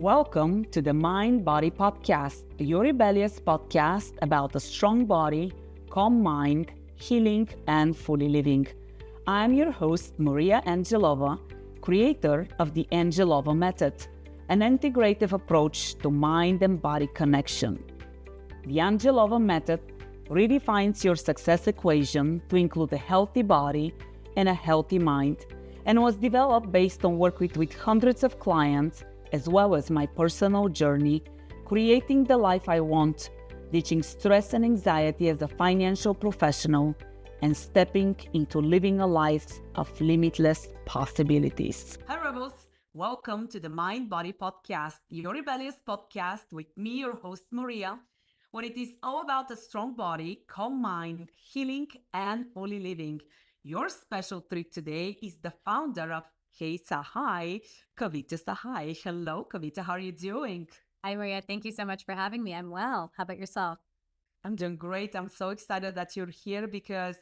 Welcome to the Mind Body Podcast, your rebellious podcast about a strong body, calm mind, healing, and fully living. I'm your host, Maria Angelova, creator of the Angelova method, an integrative approach to mind and body connection. The Angelova method redefines your success equation to include a healthy body and a healthy mind, and was developed based on work with hundreds of clients, as well as my personal journey, creating the life I want, ditching stress and anxiety as a financial professional, and stepping into living a life of limitless possibilities. Hi, Rebels. Welcome to the Mind Body Podcast, your rebellious podcast with me, your host, Maria, where it is all about a strong body, calm mind, healing, and fully living. Your special treat today is the founder of KSahai, Kavita Sahai. Hello, Kavita. How are you doing? Hi, Maria. Thank you so much for having me. I'm well. How about yourself? I'm doing great. I'm so excited that you're here because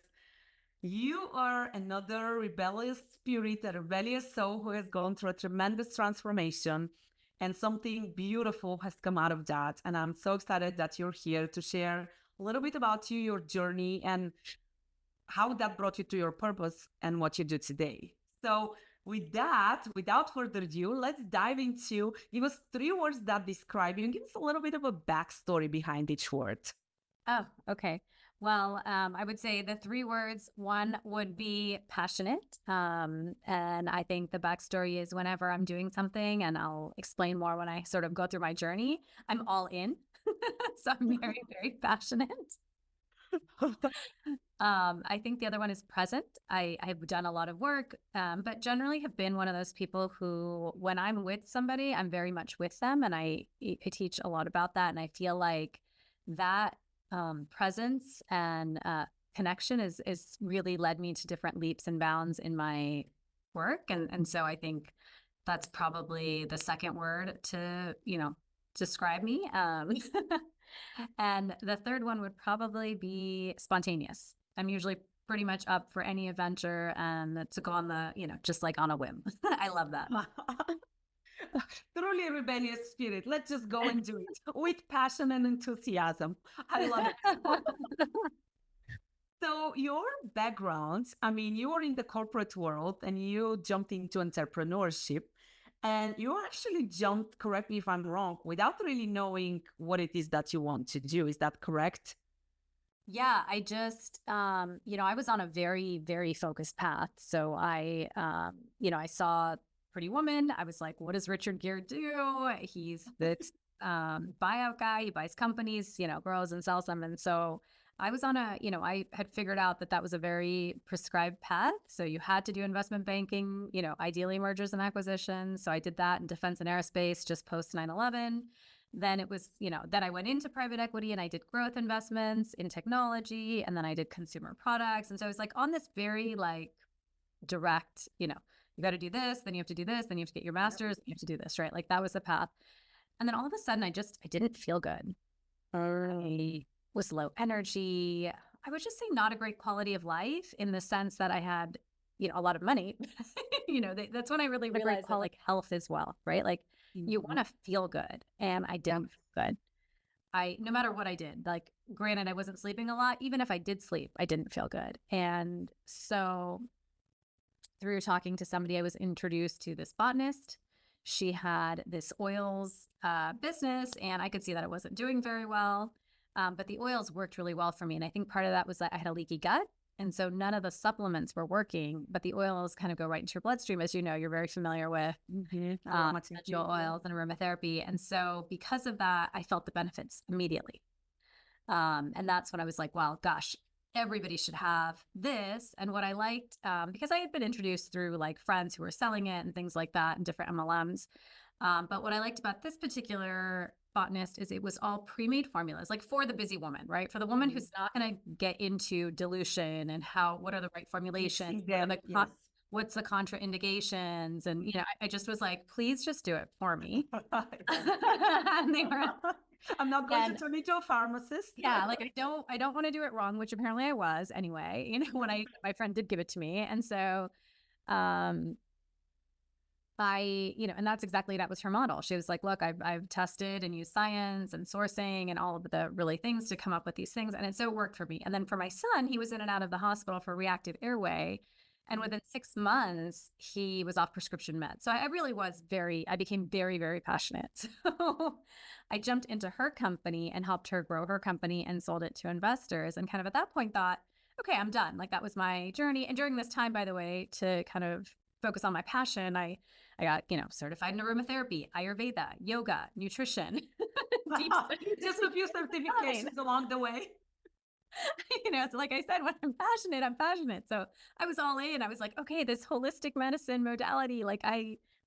you are another rebellious spirit, a rebellious soul who has gone through a tremendous transformation, and something beautiful has come out of that. And I'm so excited that you're here to share a little bit about you, your journey, and how that brought you to your purpose and what you do today. So with that, without further ado, let's dive into, give us 3 words that describe you and give us a little bit of a backstory behind each word. Oh, okay. Well, I would say the 3 words, one would be passionate. And I think the backstory is whenever I'm doing something, and I'll explain more when I sort of go through my journey, I'm all in. So I'm very, very passionate. I think the other one is present. I've done a lot of work, but generally have been one of those people who, when I'm with somebody, I'm very much with them. And I teach a lot about that. And I feel like that presence and connection is really led me to different leaps and bounds in my work. And so I think that's probably the second word to, describe me. And the third one would probably be spontaneous. I'm usually pretty much up for any adventure and to go on the, just like on a whim. I love that. Truly a rebellious spirit. Let's just go and do it with passion and enthusiasm. I love it. So your background, you were in the corporate world and you jumped into entrepreneurship. And you actually jumped, correct me if I'm wrong, without really knowing what it is that you want to do. Is that correct? Yeah, I just, I was on a very, very focused path. So I saw Pretty Woman. I was like, what does Richard Gere do? He's this buyout guy. He buys companies, grows and sells them. And so I was on I had figured out that was a very prescribed path. So you had to do investment banking, ideally mergers and acquisitions. So I did that in defense and aerospace just post 9/11. Then it was, then I went into private equity and I did growth investments in technology. And then I did consumer products. And so I was like on this very direct, you got to do this, then you have to do this, then you have to get your master's, you have to do this, right? Like that was the path. And then all of a sudden I didn't feel good. I was low energy. I would just say not a great quality of life in the sense that I had, a lot of money. That's when I really realized that health as well, right? Like you want to feel good, and I didn't feel good. No matter what I did, granted, I wasn't sleeping a lot. Even if I did sleep, I didn't feel good. And so through talking to somebody, I was introduced to this botanist. She had this oils business, and I could see that it wasn't doing very well. But the oils worked really well for me. And I think part of that was that I had a leaky gut. And so none of the supplements were working, but the oils kind of go right into your bloodstream. As you know, you're very familiar with essential oils and aromatherapy. And so because of that, I felt the benefits immediately. And that's when I was like, well, gosh, everybody should have this. And what I liked, because I had been introduced through friends who were selling it and things like that and different MLMs. But what I liked about this particular botanist is it was all pre-made formulas, for the busy woman, right? For the woman who's not going to get into dilution and what are the right formulations, what's the contraindications, and I just was like, please just do it for me. And they were, I'm not going to turn into a pharmacist. Yeah, I don't want to do it wrong, which apparently I was anyway. When my friend did give it to me, and so and that's exactly, that was her model. She was like, look, I've tested and used science and sourcing and all of the really things to come up with these things. And it so worked for me. And then for my son, he was in and out of the hospital for reactive airway. And within 6 months, he was off prescription meds. So I really was I became very, very passionate. So I jumped into her company and helped her grow her company and sold it to investors. And kind of at that point thought, okay, I'm done. Like that was my journey. And during this time, by the way, to kind of focus on my passion, I got, certified in aromatherapy, Ayurveda, yoga, nutrition, deep study. Just a few certifications along the way. So like I said, when I'm passionate, I'm passionate. So I was all in. I was like, okay, this holistic medicine modality,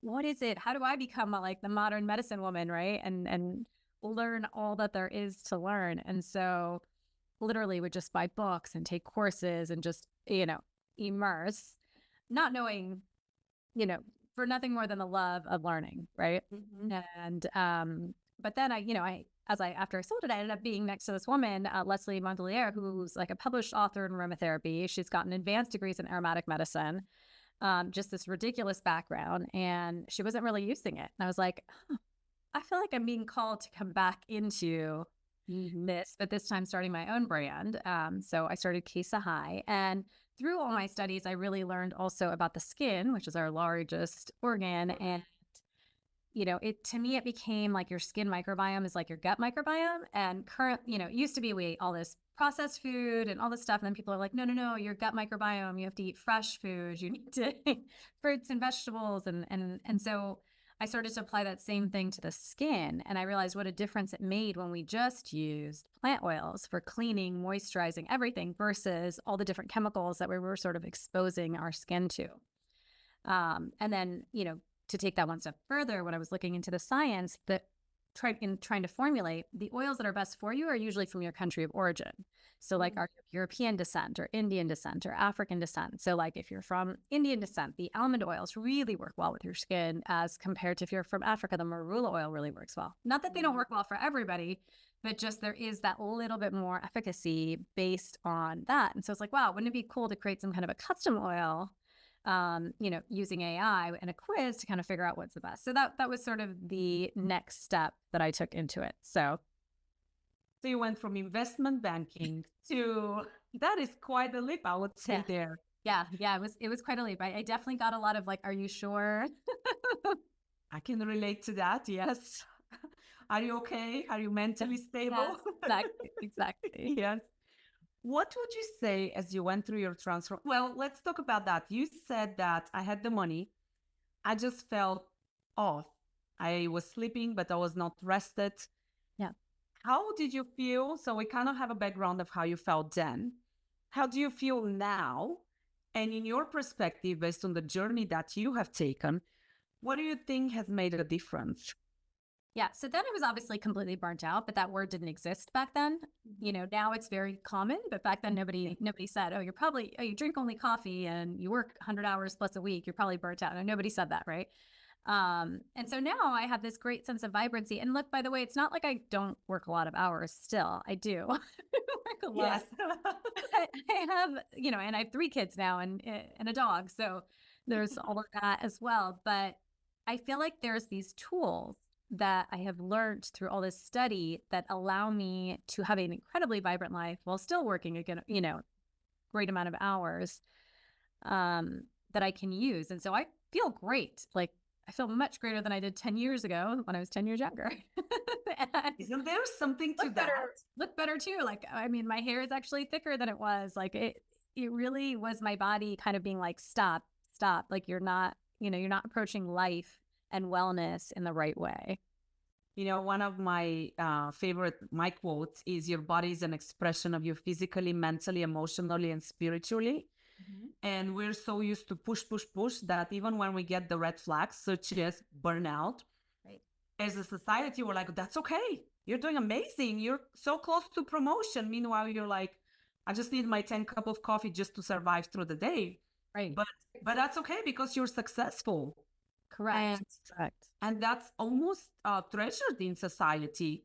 what is it? How do I become like the modern medicine woman, right? And learn all that there is to learn. And so literally would just buy books and take courses and just, immerse, not knowing, for nothing more than the love of learning, right? Mm-hmm. And but then after I sold it, I ended up being next to this woman, Leslie Mondelier, who's like a published author in aromatherapy. She's gotten advanced degrees in aromatic medicine, just this ridiculous background, and she wasn't really using it. And I was like, I feel like I'm being called to come back into this, but this time starting my own brand. So I started KSahai, and through all my studies, I really learned also about the skin, which is our largest organ. And, to me, it became like your skin microbiome is like your gut microbiome. And it used to be we ate all this processed food and all this stuff. And then people are like, no, your gut microbiome, you have to eat fresh food. You need to eat fruits and vegetables. And so I started to apply that same thing to the skin. And I realized what a difference it made when we just used plant oils for cleaning, moisturizing, everything versus all the different chemicals that we were sort of exposing our skin to. And then, to take that one step further, when I was looking into the science, trying to formulate the oils that are best for you are usually from your country of origin. So like our European descent or Indian descent or African descent. So like if you're from Indian descent, the almond oils really work well with your skin as compared to if you're from Africa, the marula oil really works well. Not that they don't work well for everybody, but just there is that little bit more efficacy based on that. And so it's like, wow, wouldn't it be cool to create some kind of a custom oil, using AI and a quiz to kind of figure out what's the best. So that was sort of the next step that I took into it. So you went from investment banking to, that is quite a leap, I would say there. Yeah. It was quite a leap. I definitely got a lot of like, are you sure? I can relate to that. Yes. Are you okay? Are you mentally stable? Yes, exactly. Yes. What would you say as you went through your transform? Well, let's talk about that. You said that I had the money. I just felt off. I was sleeping, but I was not rested. Yeah. How did you feel? So we kind of have a background of how you felt then. How do you feel now? And in your perspective, based on the journey that you have taken, what do you think has made a difference? Yeah. So then I was obviously completely burnt out, but that word didn't exist back then. Now it's very common, but back then nobody said, oh, you drink only coffee and you work 100 hours plus a week, you're probably burnt out. And nobody said that, right? And so now I have this great sense of vibrancy. And look, by the way, it's not like I don't work a lot of hours still. I do work a lot. Yes. I have, and I have 3 kids now and a dog. So there's all of that as well. But I feel like there's these tools that I have learned through all this study that allow me to have an incredibly vibrant life while still working again, great amount of hours, that I can use. And so I feel great. Like I feel much greater than I did 10 years ago when I was 10 years younger. Isn't there something to that? Look better too. Like, I mean, my hair is actually thicker than it was. Like it really was my body kind of being like, stop. Like you're not approaching life and wellness in the right way. One of my my quotes is, your body is an expression of you physically, mentally, emotionally, and spiritually. Mm-hmm. And we're so used to push that even when we get the red flags, such as burnout, right, as a society, we're like, that's okay. You're doing amazing. You're so close to promotion. Meanwhile, you're like, I just need my 10 cup of coffee just to survive through the day. Right. But that's okay because you're successful. Correct. And that's almost treasured in society.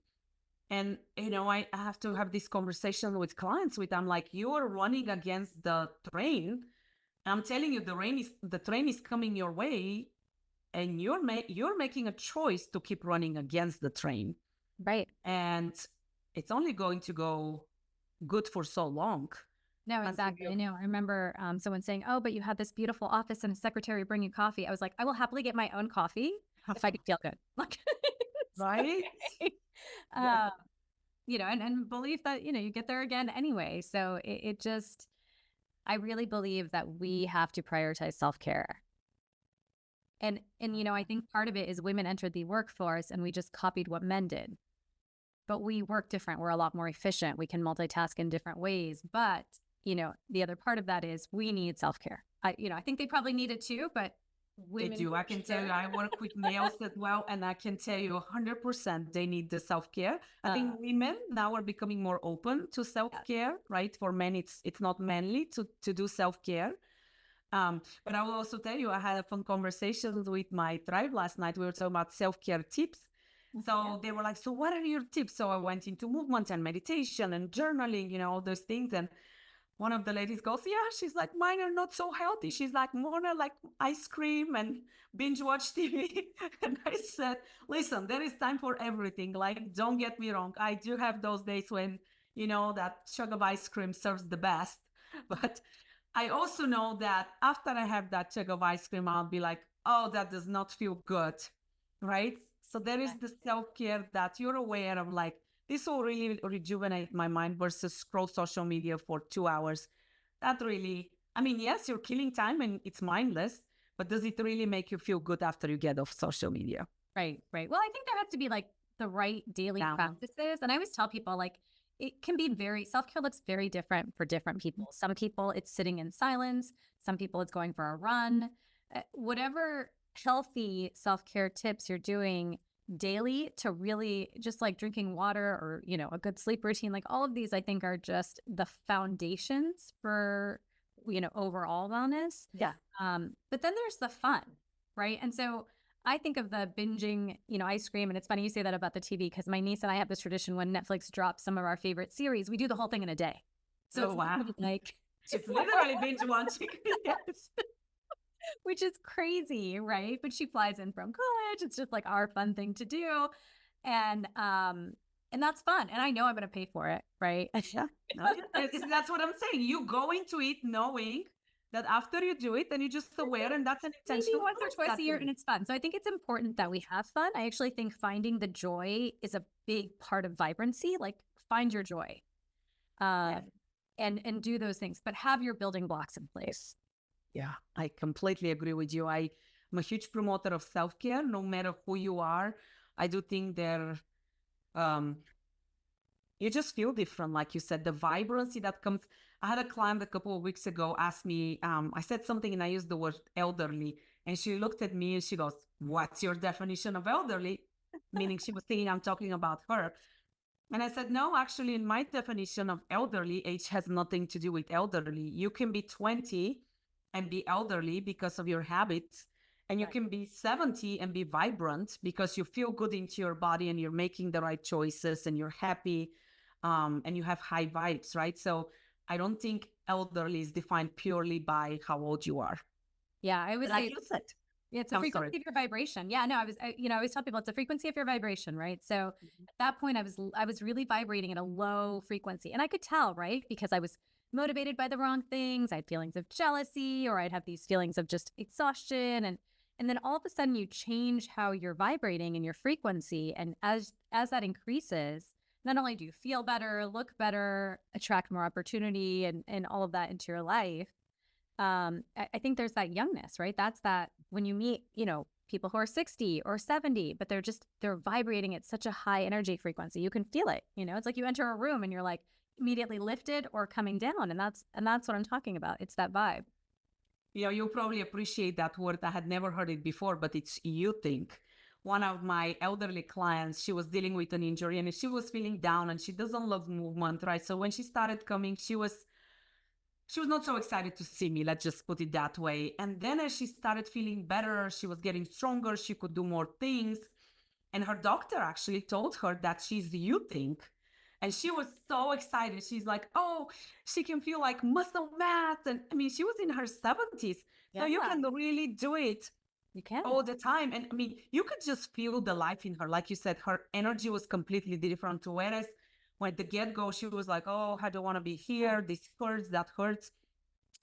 And, I have to have this conversation with clients I'm like, you're running against the train. I'm telling you, the train is coming your way. and you're making a choice to keep running against the train. Right. And it's only going to go good for so long. No, exactly. I know. I remember someone saying, "Oh, but you have this beautiful office and a secretary bring you coffee." I was like, "I will happily get my own coffee if I can feel good." Like, Right? okay. Yeah. You know, and believe that, you know, you get there again anyway. So it just, I really believe that we have to prioritize self-care. And, you know, I think part of it is women entered the workforce and we just copied what men did. But we work different. We're a lot more efficient. We can multitask in different ways. But, you know, the other part of that is we need self-care. I think they probably need it too, but They women do. I can tell you, I work with males as well, and I can tell you 100% they need the self-care. I think women now are becoming more open to self-care, right? For men, it's not manly to do self-care. But I will also tell you, I had a fun conversation with my tribe last night. We were talking about self-care tips. So they were like, so what are your tips? So I went into movement and meditation and journaling, you know, all those things. And one of the ladies goes, yeah, she's like, mine are not so healthy. She's like, more like ice cream and binge watch TV. And I said, listen, there is time for everything. Like, don't get me wrong. I do have those days when, you know, that jug of ice cream serves the best. But I also know that after I have that jug of ice cream, I'll be like, oh, that does not feel good. Right. So there is the self-care that you're aware of, like, this will really rejuvenate my mind versus scroll social media for 2 hours. That really, I mean, yes, you're killing time and it's mindless, but does it really make you feel good after you get off social media? Right, right. Well, I think there has to be like the right daily practices. And I always tell people, like, it can be self-care looks very different for different people. Some people it's sitting in silence. Some people it's going for a run. Whatever healthy self-care tips you're doing daily to really just like drinking water or, you know, a good sleep routine, like all of these, I think are just the foundations for, you know, overall wellness. Yeah. But then there's the fun, right? And so I think of the binging, you know, ice cream. And it's funny you say that about the TV because my niece and I have this tradition when Netflix drops some of our favorite series, we do the whole thing in a day. So it's wow. like It's literally binge watching. Yes. Which is crazy, right? But she flies in from college. It's just like our fun thing to do. And that's fun. And I know I'm going to pay for it, right? Yeah. That's what I'm saying. You go into it knowing that after you do it, then you're just aware, and that's an intentional. Maybe once or twice a year, and it's fun. So I think it's important that we have fun. I actually think finding the joy is a big part of vibrancy. Like, find your joy, and do those things, but have your building blocks in place. Yeah, I completely agree with you. I'm a huge promoter of self-care, no matter who you are. I do think you just feel different. Like you said, the vibrancy that comes. I had a client a couple of weeks ago ask me, I said something and I used the word elderly. And she looked at me and she goes, what's your definition of elderly? Meaning she was thinking I'm talking about her. And I said, no, actually, in my definition of elderly, age has nothing to do with elderly. You can be 20 and be elderly because of your habits. And you can be 70 and be vibrant because you feel good into your body and you're making the right choices and you're happy and you have high vibes, right? So I don't think elderly is defined purely by how old you are. Yeah, I would say, like you said, yeah, it's a frequency of your vibration. Yeah, no, I always tell people it's a frequency of your vibration, right? So at that point, I was really vibrating at a low frequency, and I could tell, right, because I was motivated by the wrong things. I had feelings of jealousy, or I'd have these feelings of just exhaustion, and then all of a sudden, you change how you're vibrating and your frequency, and as that increases, not only do you feel better, look better, attract more opportunity, and all of that into your life. I think there's that youngness, right? That's that when you meet, you know, people who are 60 or 70, but they're vibrating at such a high energy frequency. You can feel it, you know, it's like you enter a room and you're like immediately lifted or coming down. And that's what I'm talking about. It's that vibe. You know, you'll probably appreciate that word. I had never heard it before, but it's you think. One of my elderly clients, she was dealing with an injury and she was feeling down and she doesn't love movement, right? So when she started coming, she was not so excited to see me, let's just put it that way. And then as she started feeling better, she was getting stronger, she could do more things. And her doctor actually told her that she's you think. And she was so excited. She's like, oh, she can feel like muscle mass. And I mean, she was in her 70s. Yeah. So you can really do it You can. all the time. And I mean, you could just feel the life in her. Like you said, her energy was completely different. Whereas when the get-go, she was like, oh, I don't want to be here. This hurts, that hurts.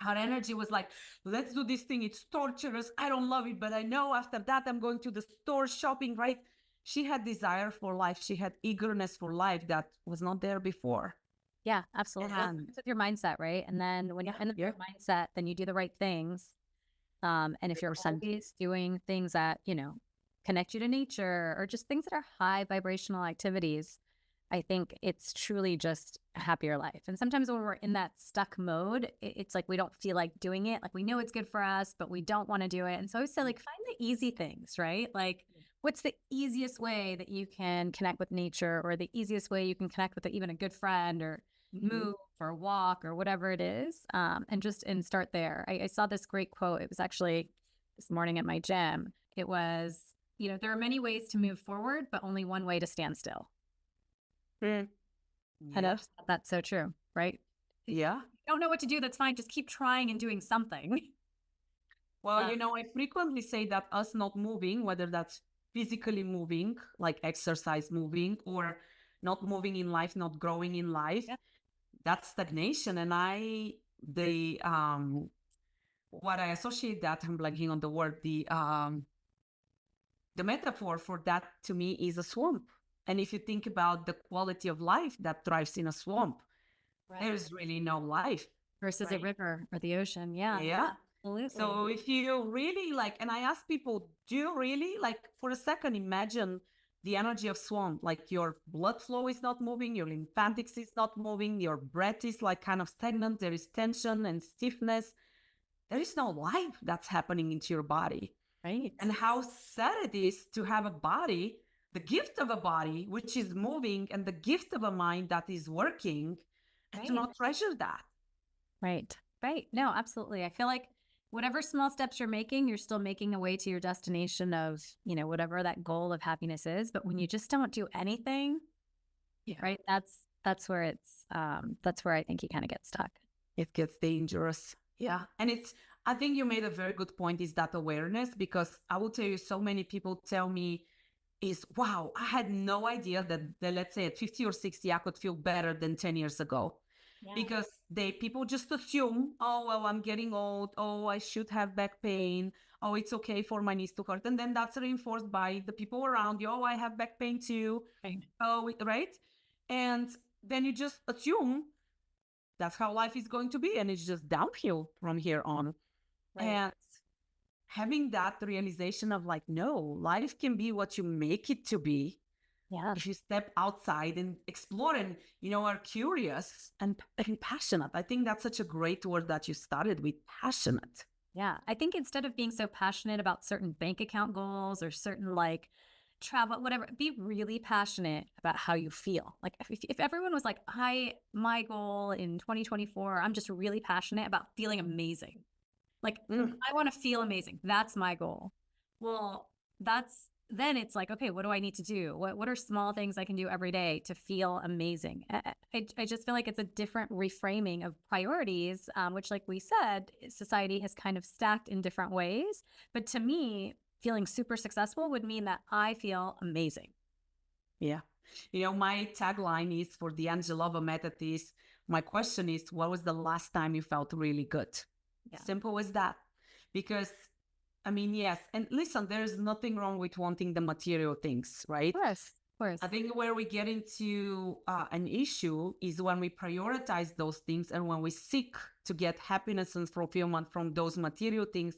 Her energy was like, let's do this thing. It's torturous. I don't love it, but I know after that I'm going to the store shopping, right? She had desire for life. She had eagerness for life that was not there before. Yeah, absolutely. Well, And it's with your mindset, right? And then when you're in the right mindset, then you do the right things. And if you're always doing things that, connect you to nature or just things that are high vibrational activities, I think it's truly just a happier life. And sometimes when we're in that stuck mode, it's like we don't feel like doing it. Like we know it's good for us, but we don't want to do it. And so I always say, like, find the easy things, right? Like, what's the easiest way that you can connect with nature, or the easiest way you can connect with even a good friend, or move or walk or whatever it is, and start there. I saw this great quote. It was actually this morning at my gym. It was, there are many ways to move forward, but only one way to stand still. And that's so true, right? Yeah. If you don't know what to do, that's fine. Just keep trying and doing something. Well, I frequently say that us not moving, whether that's physically moving, like exercise moving, or not moving in life, not growing in life, that's stagnation. And what I associate that, I'm blanking on the word, the metaphor for that to me is a swamp. And if you think about the quality of life that thrives in a swamp, there's really no life. Versus a river or the ocean. Yeah. Absolutely. So if you really and I ask people, do you really, for a second, imagine the energy of swamp? Like your blood flow is not moving, your lymphatics is not moving, your breath is kind of stagnant, there is tension and stiffness. There is no life that's happening into your body. Right. And how sad it is to have a body, the gift of a body, which is moving, and the gift of a mind that is working, and to not treasure that. Right. No, absolutely. I feel like whatever small steps you're making, you're still making a way to your destination of, whatever that goal of happiness is. But when you just don't do anything, right, that's where that's where I think you kind of get stuck. It gets dangerous. Yeah. And I think you made a very good point, is that awareness, because I will tell you, so many people tell me wow, I had no idea that let's say at 50 or 60, I could feel better than 10 years ago. Yeah. Because people just assume, oh, well, I'm getting old. Oh, I should have back pain. Oh, it's okay for my knees to hurt. And then that's reinforced by the people around you. Oh, I have back pain too. Right. Oh, right. And then you just assume that's how life is going to be. And it's just downhill from here on. Right. And having that realization of no, life can be what you make it to be. Yeah. If you step outside and explore and, are curious and passionate. I think that's such a great word that you started with, passionate. Yeah. I think instead of being so passionate about certain bank account goals or certain travel, whatever, be really passionate about how you feel. Like if everyone was like, my goal in 2024, I'm just really passionate about feeling amazing. I want to feel amazing. That's my goal. Well, then it's like, okay, what do I need to do? What are small things I can do every day to feel amazing? I just feel like it's a different reframing of priorities, which, like we said, society has kind of stacked in different ways. But to me, feeling super successful would mean that I feel amazing. Yeah. My tagline is for the Angelova method is, my question is, what was the last time you felt really good? Yeah. Simple as that. Because yes. And listen, there's nothing wrong with wanting the material things, right? Of course. I think where we get into an issue is when we prioritize those things and when we seek to get happiness and fulfillment from those material things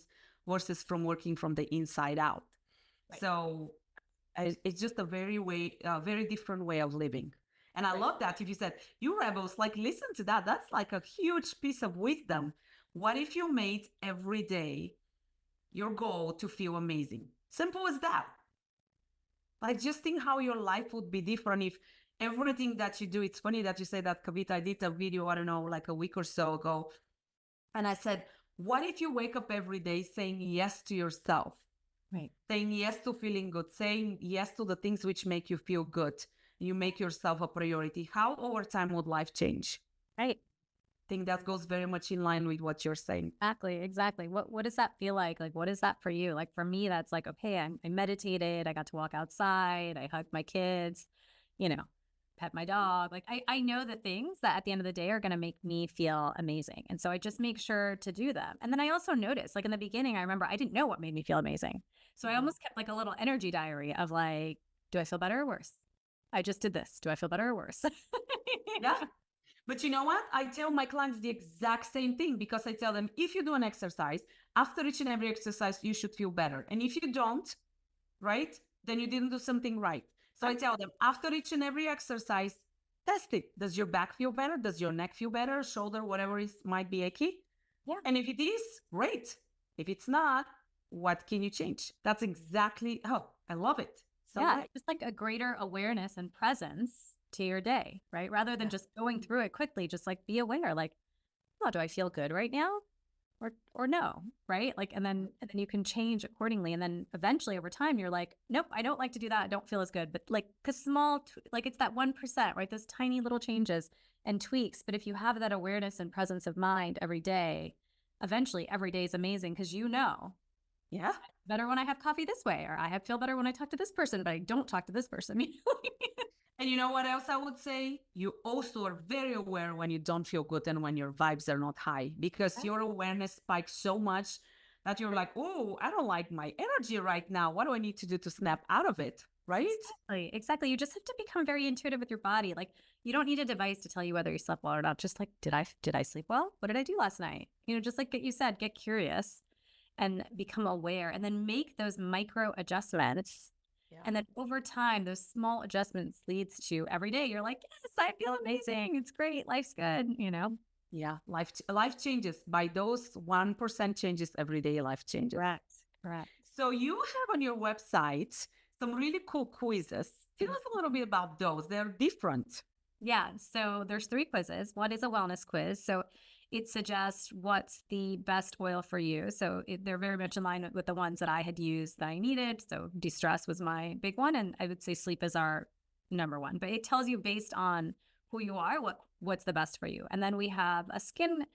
versus from working from the inside out. Right. So it's just a very different way of living. And I love that. If you said, you rebels, listen to that. That's a huge piece of wisdom. What if you made every day your goal to feel amazing? Simple as that. Just think how your life would be different if everything that you do. It's funny that you say that, Kavita. I did a video, I don't know, a week or so ago. And I said, what if you wake up every day saying yes to yourself? Right. Saying yes to feeling good, saying yes to the things which make you feel good. You make yourself a priority. How over time would life change? Right. think that goes very much in line with what you're saying. Exactly. What does that feel like? Like, what is that for you? Like for me, that's like, okay, I meditated, I got to walk outside, I hugged my kids, you know, pet my dog. Like I know the things that at the end of the day are going to make me feel amazing. And so I just make sure to do them. And then I also noticed, like in the beginning, I remember I didn't know what made me feel amazing. So I almost kept like a little energy diary of like, do I feel better or worse? I just did this. Do I feel better or worse? Yeah. But you know what? I tell my clients the exact same thing, because I tell them, if you do an exercise, after each and every exercise, you should feel better. And if you don't, right, then you didn't do something right. So I tell them, after each and every exercise, test it. Does your back feel better? Does your neck feel better? Shoulder, whatever is might be achy? Yeah. And if it is, great. If it's not, what can you change? That's exactly, oh, I love it. So yeah, just like a greater awareness and presence to your day, right? Rather than just going through it quickly, just like be aware, like, oh, do I feel good right now? Or no, right? Like, and then you can change accordingly. And then eventually over time, you're like, nope, I don't like to do that. I don't feel as good. But like, cause like it's that 1%, right? Those tiny little changes and tweaks. But if you have that awareness and presence of mind every day, eventually every day is amazing, because yeah, better when I have coffee this way, or I feel better when I talk to this person, but I don't talk to this person. and you know what else I would say? You also are very aware when you don't feel good and when your vibes are not high, because your awareness spikes so much that you're like, oh, I don't like my energy right now. What do I need to do to snap out of it? Right? Exactly. You just have to become very intuitive with your body. Like, you don't need a device to tell you whether you slept well or not. Just like, did I sleep well? What did I do last night? Just like you said, get curious and become aware, and then make those micro adjustments. Yeah. And then over time, those small adjustments leads to every day you're like, yes, I feel amazing. It's great. Life's good, Yeah. Life changes by those 1% changes every day. Life changes. Correct. So you have on your website some really cool quizzes. Tell us a little bit about those. They're different. Yeah. So there's 3 quizzes. One is a wellness quiz. So it suggests what's the best oil for you. So they're very much in line with the ones that I had used that I needed. So de-stress was my big one. And I would say sleep is our number one. But it tells you based on who you are, what's the best for you. And then we have a skin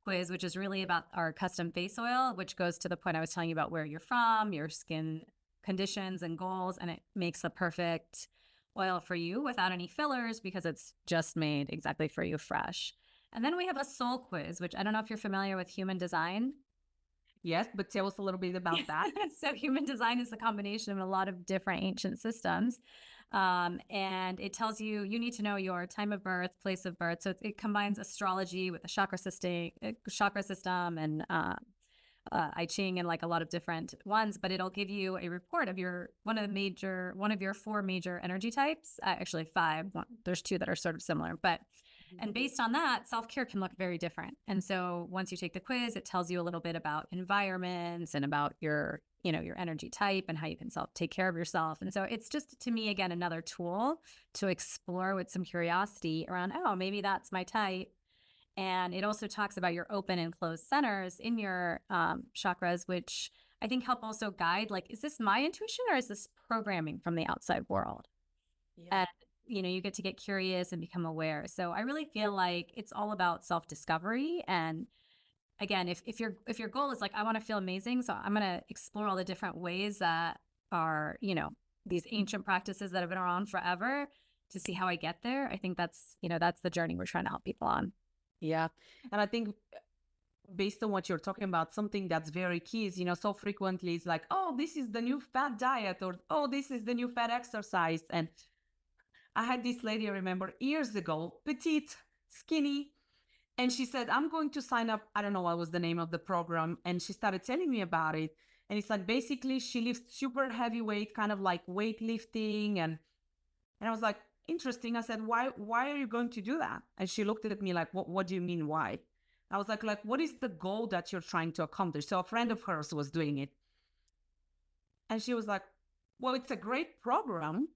quiz, which is really about our custom face oil, which goes to the point I was telling you about where you're from, your skin conditions and goals. And it makes the perfect oil for you without any fillers, because it's just made exactly for you, fresh. And then we have a soul quiz, which I don't know if you're familiar with human design. Yes, but tell us a little bit about that. So human design is a combination of a lot of different ancient systems. And it tells you need to know your time of birth, place of birth. So it combines astrology with the chakra system and I Ching and like a lot of different ones, but it'll give you a report of one of your 4 major energy types. Actually 5. There's 2 that are sort of similar, and based on that, self-care can look very different. And so once you take the quiz, it tells you a little bit about environments and about your energy type and how you can take care of yourself. And so it's just, to me, again, another tool to explore with some curiosity around, oh, maybe that's my type. And it also talks about your open and closed centers in your chakras, which I think help also guide, like, is this my intuition or is this programming from the outside world? Yeah. And you get to get curious and become aware. So I really feel like it's all about self-discovery. And again, if your goal is like, I want to feel amazing, so I'm going to explore all the different ways that are, these ancient practices that have been around forever to see how I get there. I think that's the journey we're trying to help people on. Yeah. And I think based on what you're talking about, something that's very key is, so frequently it's like, oh, this is the new fat diet, or, oh, this is the new fat exercise. And I had this lady, I remember years ago, petite, skinny, and she said, I'm going to sign up. I don't know what was the name of the program. And she started telling me about it. And it's like, basically she lifts super heavy weight, kind of like weightlifting. And I was like, interesting. I said, why are you going to do that? And she looked at me like, what do you mean why? I was like, what is the goal that you're trying to accomplish? So a friend of hers was doing it. And she was like, well, it's a great program,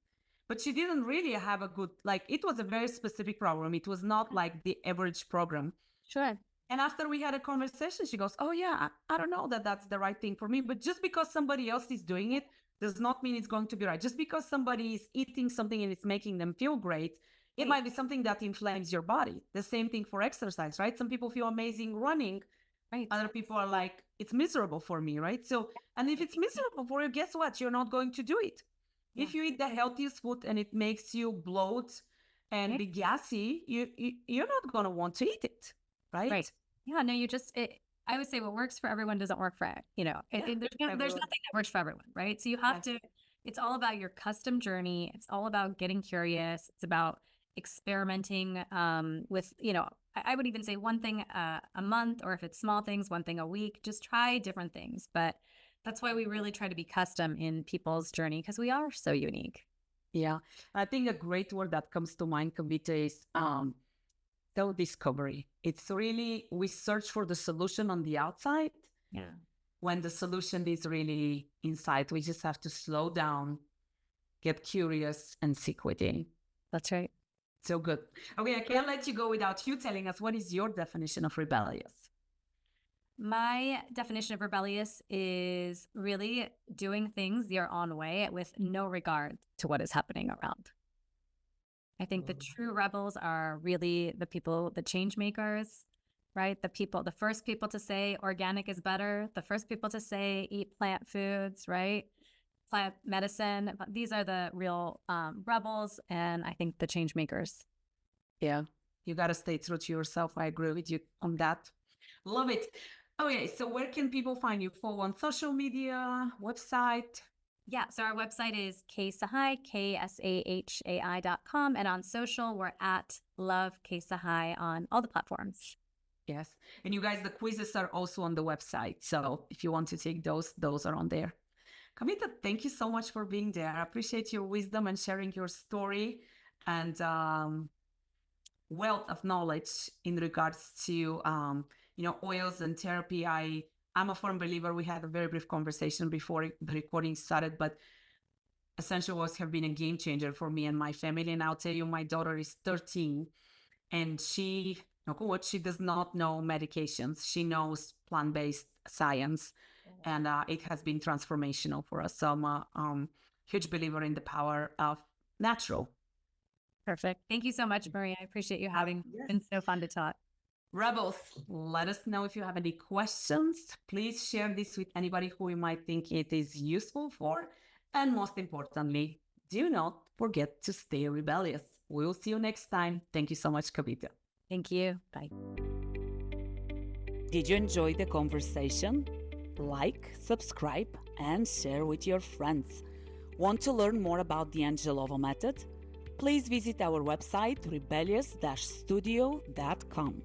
but she didn't really have a good, it was a very specific program. It was not like the average program. Sure. And after we had a conversation, she goes, oh yeah, I don't know that that's the right thing for me, but just because somebody else is doing it does not mean it's going to be right. Just because somebody is eating something and it's making them feel great, It might be something that inflames your body. The same thing for exercise, right? Some people feel amazing running. Right. Other people are like, it's miserable for me, right? So, and if it's miserable for you, guess what? You're not going to do it. If you eat the healthiest food and it makes you bloat and be gassy, you're not going to want to eat it, right? Right. Yeah, no, I would say what works for everyone doesn't work for, there's nothing that works for everyone, right? So you have to, it's all about your custom journey. It's all about getting curious. It's about experimenting with, I would even say one thing a month, or if it's small things, one thing a week, just try different things. But that's why we really try to be custom in people's journey, because we are so unique. Yeah. I think a great word that comes to mind, Kavita, is self-discovery. It's really, we search for the solution on the outside. Yeah. When the solution is really inside, we just have to slow down, get curious, and seek within. That's right. So good. Okay, I can't let you go without you telling us, what is your definition of rebellious? My definition of rebellious is really doing things your own way with no regard to what is happening around. I think the true rebels are really the people, the change makers, right? The first people to say organic is better, the first people to say eat plant foods, right? Plant medicine. These are the real rebels, and I think the change makers. Yeah, you got to stay true to yourself. I agree with you on that. Love it. Okay, so where can people find you? Follow on social media, website? Yeah, so our website is KSahai, KSahai.com. And on social, we're at Love KSahai on all the platforms. Yes. And you guys, the quizzes are also on the website. So if you want to take those are on there. Kavita, thank you so much for being there. I appreciate your wisdom and sharing your story and wealth of knowledge in regards to oils and therapy. I'm a firm believer. We had a very brief conversation before the recording started, but essential oils have been a game changer for me and my family. And I'll tell you, my daughter is 13 and she does not know medications. She knows plant-based science, and it has been transformational for us. So I'm a huge believer in the power of natural. Perfect. Thank you so much, Maria. I appreciate you having. It's been so fun to talk. Rebels, let us know if you have any questions. Please share this with anybody who you might think it is useful for. And most importantly, do not forget to stay rebellious. We'll see you next time. Thank you so much, Kavita. Thank you. Bye. Did you enjoy the conversation? Like, subscribe, and share with your friends. Want to learn more about the Angelova method? Please visit our website, rebellious-studio.com.